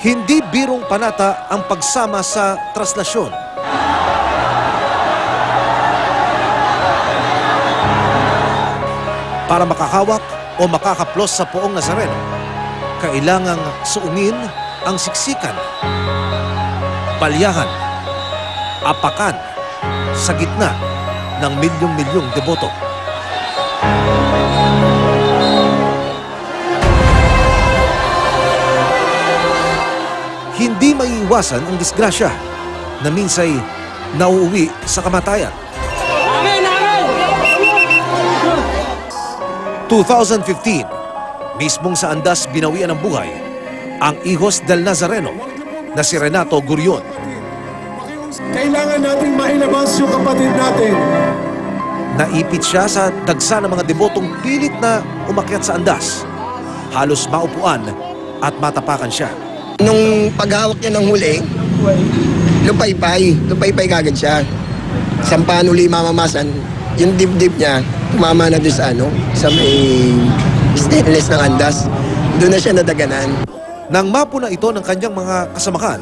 Hindi birong panata ang pagsama sa traslasyon. Para makahawak o makakaplos sa poong Nazareno, kailangang suungin ang siksikan, balyahan, apakan sa gitna ng milyong-milyong deboto. Hindi maiiwasan ang disgrasya na minsay nauuwi sa kamatayan. 2015, mismong sa andas binawian ng buhay ang Hijos del Nazareno na si Renato Gurion. Kailangan natin mailabas yung kapatid natin. Naipit siya sa dagsa ng mga debotong pilit na umakyat sa andas. Halos maupuan at matapakan siya. Nung paghawak niya ng huli, lupay-pay kagad siya. Sampahan uli mamamasan, yung dibdib niya, tumama na doon sa may stainless ng andas. Doon na siya nadaganan. Nang mapuna ito ng kanyang mga kasamahan,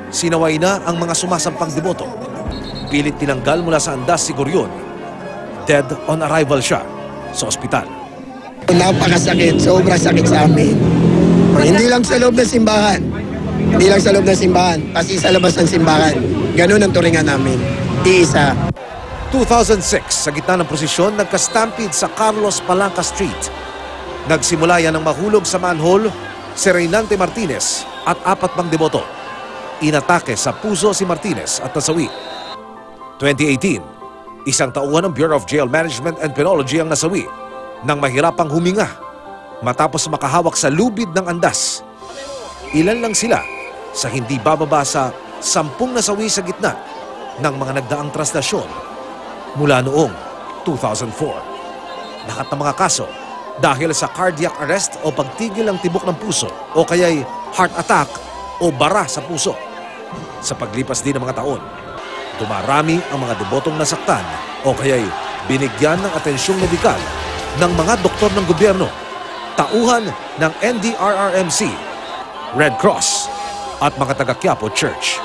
sinaway na ang mga sumasampang deboto. Pilit tinanggal mula sa andas si Gurion. Dead on arrival siya sa ospital. Napakasakit, sobrang sakit sa amin. Hindi lang sa loob ng simbahan. Hindi lang sa loob ng simbahan, kasi sa labas ng simbahan. Ganun ang turingan namin. Iisa. 2006, sa gitna ng prosesyon, nagka-stampede sa Carlos Palanca Street. Nagsimula yan ng mahulog sa manhole si Reynante Martinez at 4 pang deboto. Inatake sa puso si Martinez at nasawi. 2018, isang tauhan ng Bureau of Jail Management and Penology ang nasawi nang mahirapang huminga matapos makahawak sa lubid ng andas. Ilan lang sila sa hindi bababa sa 10 nasawi sa gitna ng mga nagdaang traslasyon mula noong 2004. Lahat ng mga kaso dahil sa cardiac arrest o pagtigil ng tibok ng puso o kaya'y heart attack o bara sa puso. Sa paglipas din ng mga taon, dumarami ang mga debotong nasaktan o kaya'y binigyan ng atensyong medikal ng mga doktor ng gobyerno, tauhan ng NDRRMC, Red Cross at mga taga Quiapo Church.